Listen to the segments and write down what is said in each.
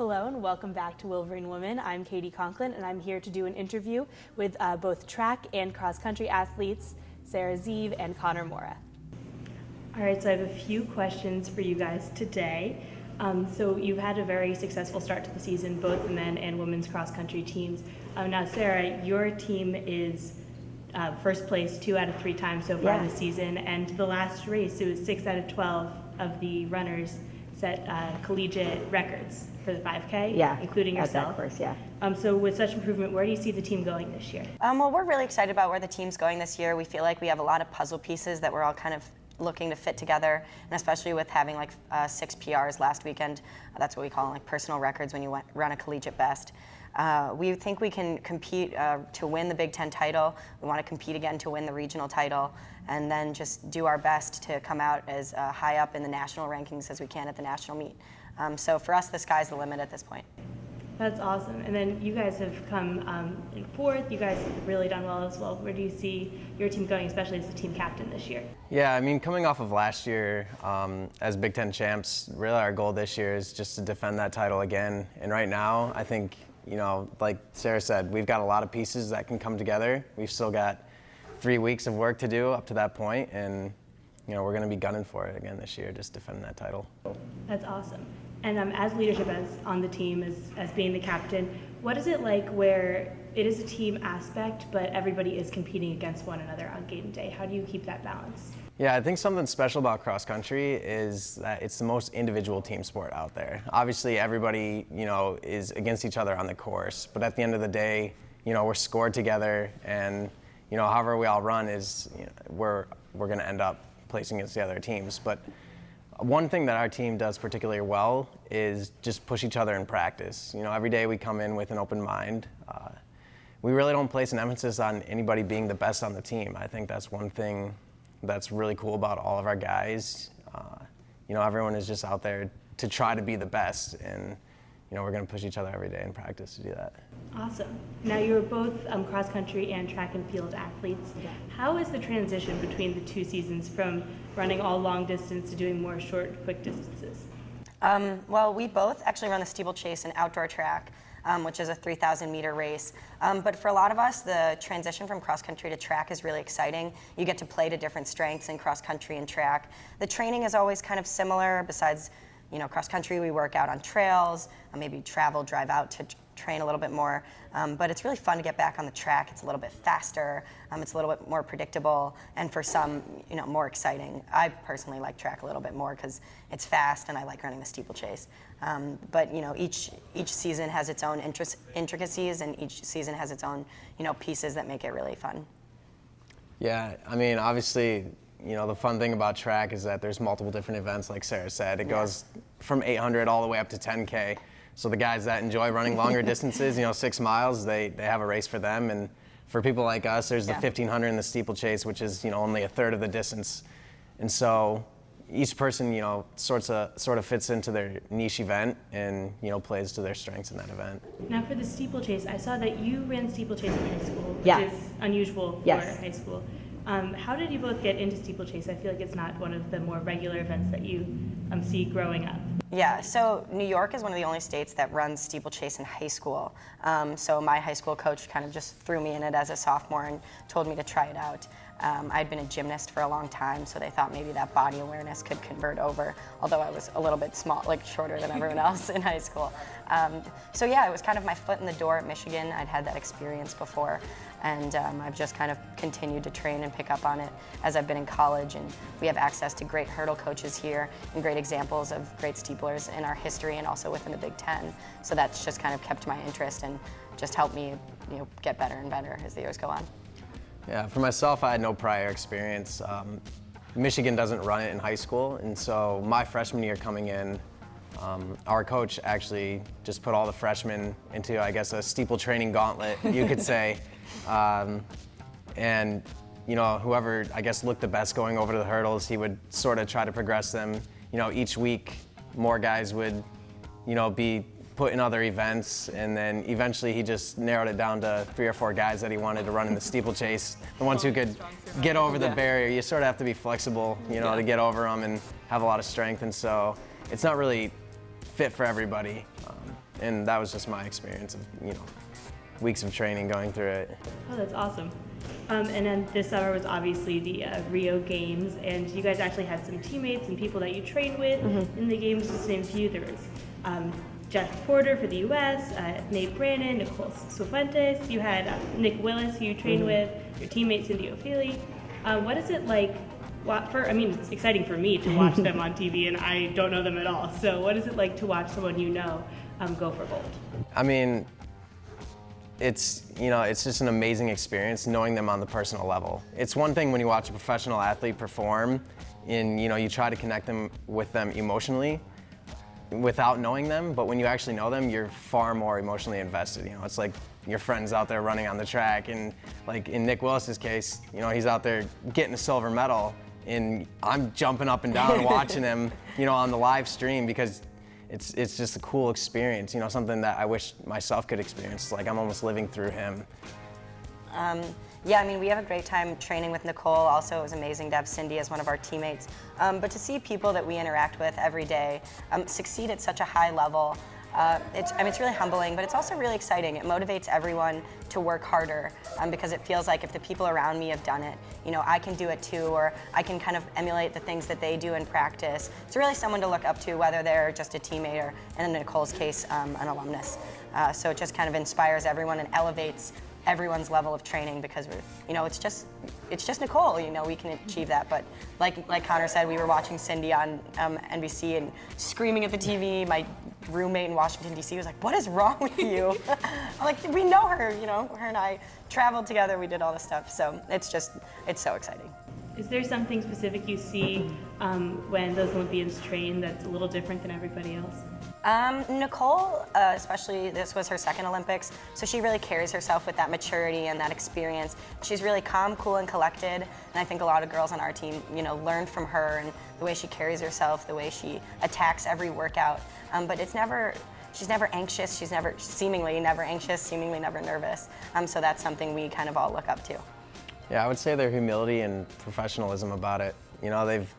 Hello and welcome back to Wolverine Women. I'm Katie Conklin and I'm here to do an interview with both track and cross-country athletes, Sarah Zieve and Mora. All right, so I have a few questions for you guys today. So you've had a very successful start to the season, both the men and women's cross-country teams. Now, Sarah, your team is first place 2 out of 3 times so far this season, and the last race, it was 6 out of 12 of the runners set collegiate records for the 5K, including yourself. At that course, So with such improvement, where do you see the team going this year? Well, we're really excited about where the team's going this year. We feel like we have a lot of puzzle pieces that we're all kind of looking to fit together, and especially with having like 6 PRs last weekend. That's what we call like personal records when you run a collegiate best. We think we can compete to win the Big Ten title. We want to compete again to win the regional title, and then just do our best to come out as high up in the national rankings as we can at the national meet. So for us, the sky's the limit at this point. That's awesome. And then you guys have come in 4th. You guys have really done well as well. Where do you see your team going, especially as the team captain this year? Yeah, I mean, coming off of last year as Big Ten champs, really our goal this year is just to defend that title again. And right now, I think, you know, like Sarah said, we've got a lot of pieces that can come together. We've still got 3 weeks of work to do up to that point, and you know, we're going to be gunning for it again this year, just defending that title. That's awesome. And as leadership on the team, as being the captain, what is it like where it is a team aspect, but everybody is competing against one another on game day? How do you keep that balance? Yeah, I think something special about cross country is that it's the most individual team sport out there. Obviously, everybody, you know, is against each other on the course, but at the end of the day, you know, we're scored together, and you know, however we all run is, you know, we're going to end up placing against the other teams. But one thing that our team does particularly well is just push each other in practice. You know, every day we come in with an open mind. We really don't place an emphasis on anybody being the best on the team. I think that's one thing that's really cool about all of our guys. You know, everyone is just out there to try to be the best, and you know, we're going to push each other every day in practice to do that. Awesome. Now, you were both cross-country and track and field athletes. How is the transition between the 2 seasons from running all long distance to doing more short, quick distances? Well, we both actually run the steeplechase and outdoor track, which is a 3,000 meter race. But for a lot of us, the transition from cross-country to track is really exciting. You get to play to different strengths in cross-country and track. The training is always kind of similar. Besides, you know, cross-country, we work out on trails, maybe drive out to train a little bit more. But it's really fun to get back on the track. It's a little bit faster. It's a little bit more predictable, and for some, you know, more exciting. I personally like track a little bit more because it's fast, and I like running the steeplechase. But you know, each season has its own intricacies, and each season has its own, you know, pieces that make it really fun. Yeah, I mean, obviously, you know, the fun thing about track is that there's multiple different events, like Sarah said. It goes from 800 all the way up to 10K. So the guys that enjoy running longer distances, you know, 6 miles, they have a race for them. And for people like us, there's the 1,500 and the steeplechase, which is, you know, only a third of the distance. And so each person, you know, sort of fits into their niche event and, you know, plays to their strengths in that event. Now, for the steeplechase, I saw that you ran steeplechase in high school, which is unusual for high school. How did you both get into steeplechase? I feel like it's not one of the more regular events that you see growing up. Yeah, so New York is one of the only states that runs steeplechase in high school. So my high school coach kind of just threw me in it as a sophomore and told me to try it out. I'd been a gymnast for a long time, so they thought maybe that body awareness could convert over, although I was a little bit small, like shorter than everyone else in high school. So yeah, it was kind of my foot in the door at Michigan. I'd had that experience before, and I've just kind of continued to train and pick up on it as I've been in college, and we have access to great hurdle coaches here and great examples of great steeplers in our history and also within the Big Ten. So that's just kind of kept my interest and just helped me, you know, get better and better as the years go on. Yeah, for myself, I had no prior experience. Michigan doesn't run it in high school, and so my freshman year coming in, our coach actually just put all the freshmen into, I guess, a steeple training gauntlet, you could say. And you know, whoever, I guess, looked the best going over to the hurdles, he would sort of try to progress them. You know, each week, more guys would, you know, be put in other events, and then eventually he just narrowed it down to 3 or 4 guys that he wanted to run in the steeplechase, the ones who could get over the barrier. You sort of have to be flexible, you know, to get over them and have a lot of strength, and so it's not really fit for everybody. And that was just my experience of, weeks of training going through it. Oh, that's awesome. And then this summer was obviously the Rio Games, and you guys actually had some teammates and people that you trained with in the games. Just to name a few, there was Jeff Porter for the U.S., Nate Brannon, Nicole Cifuentes. You had Nick Willis, who you trained with, your teammate Cindy O'Feely. What is it like? It's exciting for me to watch them on TV, and I don't know them at all. So what is it like to watch someone go for gold? I mean, it's just an amazing experience knowing them on the personal level. It's one thing when you watch a professional athlete perform and you try to connect with them emotionally without knowing them, but when you actually know them, you're far more emotionally invested. It's like your friends out there running on the track, and like in Nick Willis's case, he's out there getting a silver medal, and I'm jumping up and down watching him, on the live stream because it's just a cool experience, something that I wish myself could experience. Like I'm almost living through him. Yeah, we have a great time training with Nicole. Also, it was amazing to have Cindy as one of our teammates. But to see people that we interact with every day succeed at such a high level, it's really humbling, but it's also really exciting. It motivates everyone to work harder because it feels like if the people around me have done it, I can do it too, or I can kind of emulate the things that they do in practice. It's really someone to look up to, whether they're just a teammate or, in Nicole's case, an alumnus. So it just kind of inspires everyone and elevates everyone's level of training because it's just Nicole. We can achieve that. But like Connor said, we were watching Cindy on NBC and screaming at the TV. My roommate in Washington D.C. was like, "What is wrong with you?" I'm like, "We know her. Her and I traveled together. We did all this stuff. So it's so exciting." Is there something specific you see when those Olympians train that's a little different than everybody else? Nicole, especially this was her second Olympics, so she really carries herself with that maturity and that experience. She's really calm, cool, and collected, and I think a lot of girls on our team, learned from her and the way she carries herself, the way she attacks every workout. But she's never anxious, she's seemingly never anxious, seemingly never nervous. So that's something we kind of all look up to. Yeah, I would say their humility and professionalism about it. They've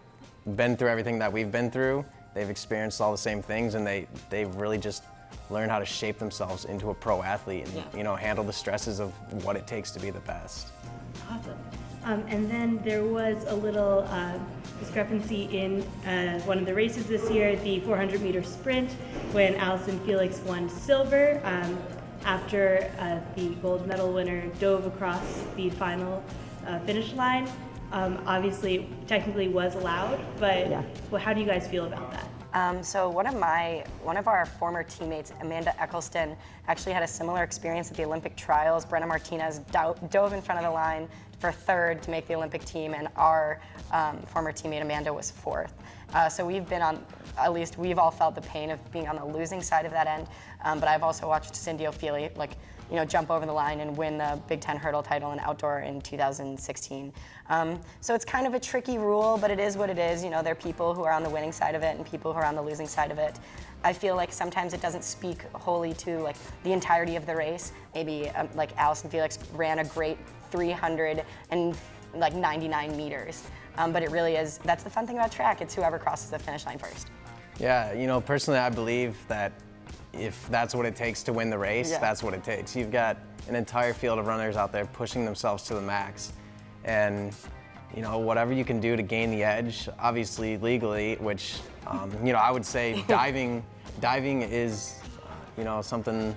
been through everything that we've been through. They've experienced all the same things, and they've really just learned how to shape themselves into a pro athlete and handle the stresses of what it takes to be the best. Awesome. And then there was a little discrepancy in one of the races this year, the 400-meter sprint, when Allison Felix won silver after the gold medal winner dove across the final finish line. Obviously, technically was allowed, but how do you guys feel about that? So one of our former teammates, Amanda Eccleston, actually had a similar experience at the Olympic trials. Brenna Martinez dove in front of the line for third to make the Olympic team, and our former teammate Amanda was fourth. So we've all felt the pain of being on the losing side of that end. But I've also watched Cindy O'Feely, jump over the line and win the Big Ten hurdle title in outdoor in 2016. So it's kind of a tricky rule, but it is what it is. There are people who are on the winning side of it and people who are on the losing side of it. I feel like sometimes it doesn't speak wholly to the entirety of the race. Maybe Allison Felix ran a great 399 meters. But it really is, that's the fun thing about track. It's whoever crosses the finish line first. Yeah, personally I believe that if that's what it takes to win the race, that's what it takes. You've got an entire field of runners out there pushing themselves to the max. And, whatever you can do to gain the edge, obviously legally, which, I would say diving is, something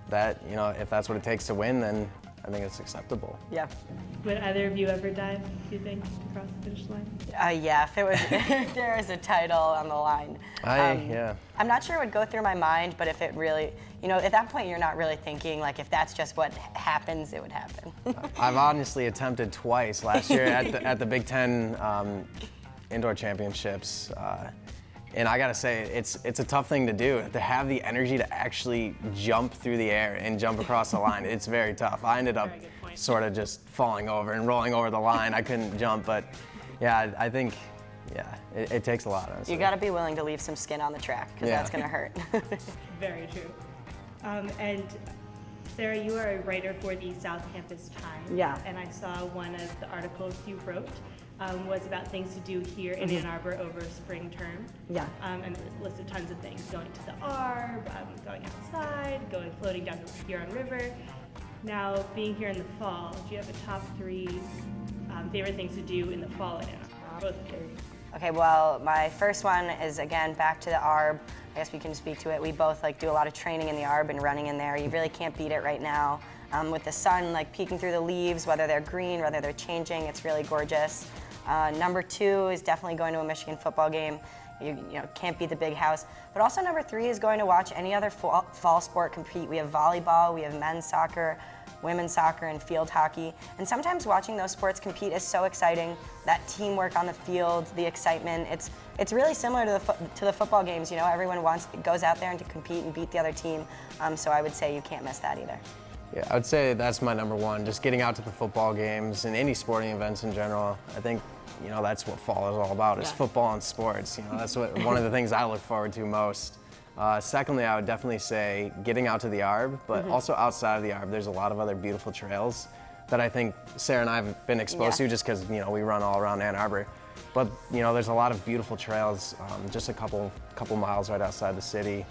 that, if that's what it takes to win, then I think it's acceptable. Yeah. Would either of you ever dive, do you think, to cross the finish line? Yeah, if there was a title on the line. I'm not sure it would go through my mind, but if it really, at that point you're not really thinking, if that's just what happens, it would happen. I've honestly attempted twice last year at the Big Ten Indoor Championships. And I gotta say, it's a tough thing to do, to have the energy to actually jump through the air and jump across the line. It's very tough. I ended up sort of just falling over and rolling over the line. I couldn't jump, but yeah, I think, it takes a lot, honestly. You gotta be willing to leave some skin on the track, because that's gonna hurt. Very true. And Sarah, you are a writer for the South Campus Times. Yeah. And I saw one of the articles you wrote was about things to do here in Ann Arbor over spring term. Yeah. And it listed tons of things, going to the Arb, going going floating down the Huron River. Now, being here in the fall, do you have a top 3 favorite things to do in the fall in Ann Arbor? Both very. Okay, well, my first one is, again, back to the ARB. I guess we can speak to it. We both do a lot of training in the ARB and running in there. You really can't beat it right now. With the sun peeking through the leaves, whether they're green, whether they're changing, it's really gorgeous. Number 2 is definitely going to a Michigan football game. You can't beat the big house. But also number 3 is going to watch any other fall sport compete. We have volleyball, we have men's soccer, women's soccer, and field hockey. And sometimes watching those sports compete is so exciting. That teamwork on the field, the excitement, it's really similar to the football games. Everyone goes out there and to compete and beat the other team. So I would say you can't miss that either. Yeah, I would say that's my number 1, just getting out to the football games and any sporting events in general. I think, that's what fall is all about, is football and sports. That's one of the things I look forward to most. Secondly, I would definitely say getting out to the ARB, but also outside of the ARB, there's a lot of other beautiful trails that I think Sarah and I have been exposed to just because, we run all around Ann Arbor. But, there's a lot of beautiful trails, just a couple miles right outside the city.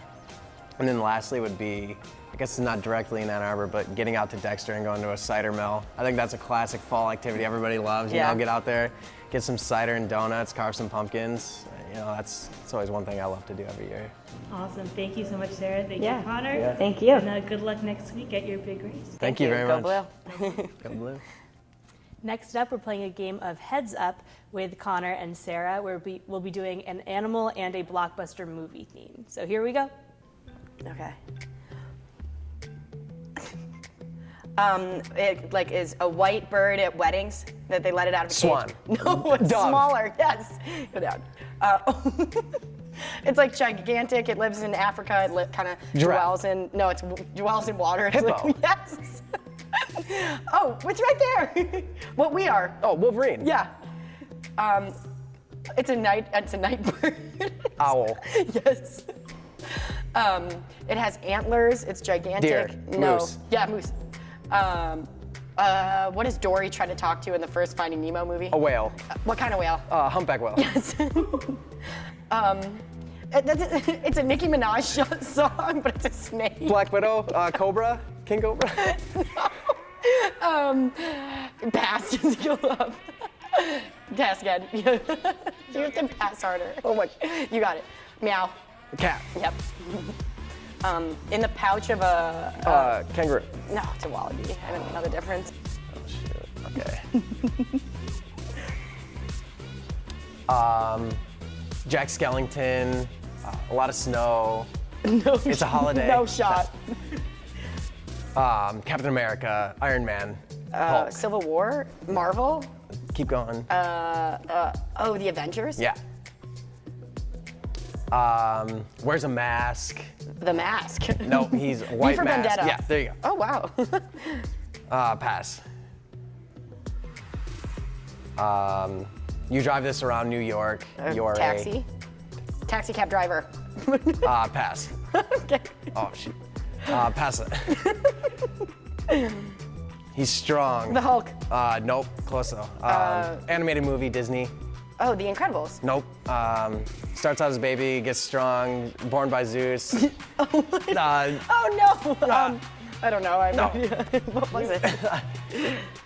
And then lastly would be, I guess it's not directly in Ann Arbor, but getting out to Dexter and going to a cider mill. I think that's a classic fall activity everybody loves. Get out there, get some cider and donuts, carve some pumpkins. It's always one thing I love to do every year. Awesome. Thank you so much, Sarah. Thank you, Connor. Yeah. Thank you. And good luck next week at your big race. Thank you very much. Go Blue. Go Blue. Next up, we're playing a game of Heads Up with Connor and Sarah, where we'll be doing an animal and a blockbuster movie theme. So here we go. Okay. It is a white bird at weddings that they let it out of a Swan. cage. No, it's Dove. smaller. Yes. Go down. It's gigantic. It lives in Africa. It kind of dwells in. No, it dwells in water. Hippo. Yes. Oh, it's right there. What we are. Oh, Wolverine. Yeah. It's a night bird. Owl. Yes. It has antlers. It's gigantic. Deer. No. Moose. Yeah, moose. What does Dory try to talk to in the first Finding Nemo movie? A whale. What kind of whale? Humpback whale. Yes. It's a Nicki Minaj song, but it's a snake. Black Widow, Cobra, King Cobra. Pass. Go up. Pass again. You have to pass harder. Oh my. You got it. Meow. Cat. Yep. In the pouch of a... Kangaroo. No, it's a wallaby. I don't know the difference. Oh, shoot. Okay. Jack Skellington, a lot of snow. No. It's a holiday. No shot. Captain America, Iron Man, Hulk. Civil War? Marvel? Keep going. The Avengers? Yeah. Wears a mask. The Mask. No, he's a white V for mask. Vendetta. Yeah, there you go. Oh, wow. Pass. You drive this around New York. You're Taxi? Taxi cab driver. Pass. Okay. Oh, shoot. Pass it. He's strong. The Hulk. Nope, close though. Animated movie, Disney. Oh, The Incredibles. Nope. Starts out as a baby, gets strong, born by Zeus. Oh no. I don't know. I have no idea. What was it?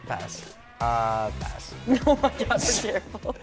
Pass. Pass. Oh my God, we're terrible.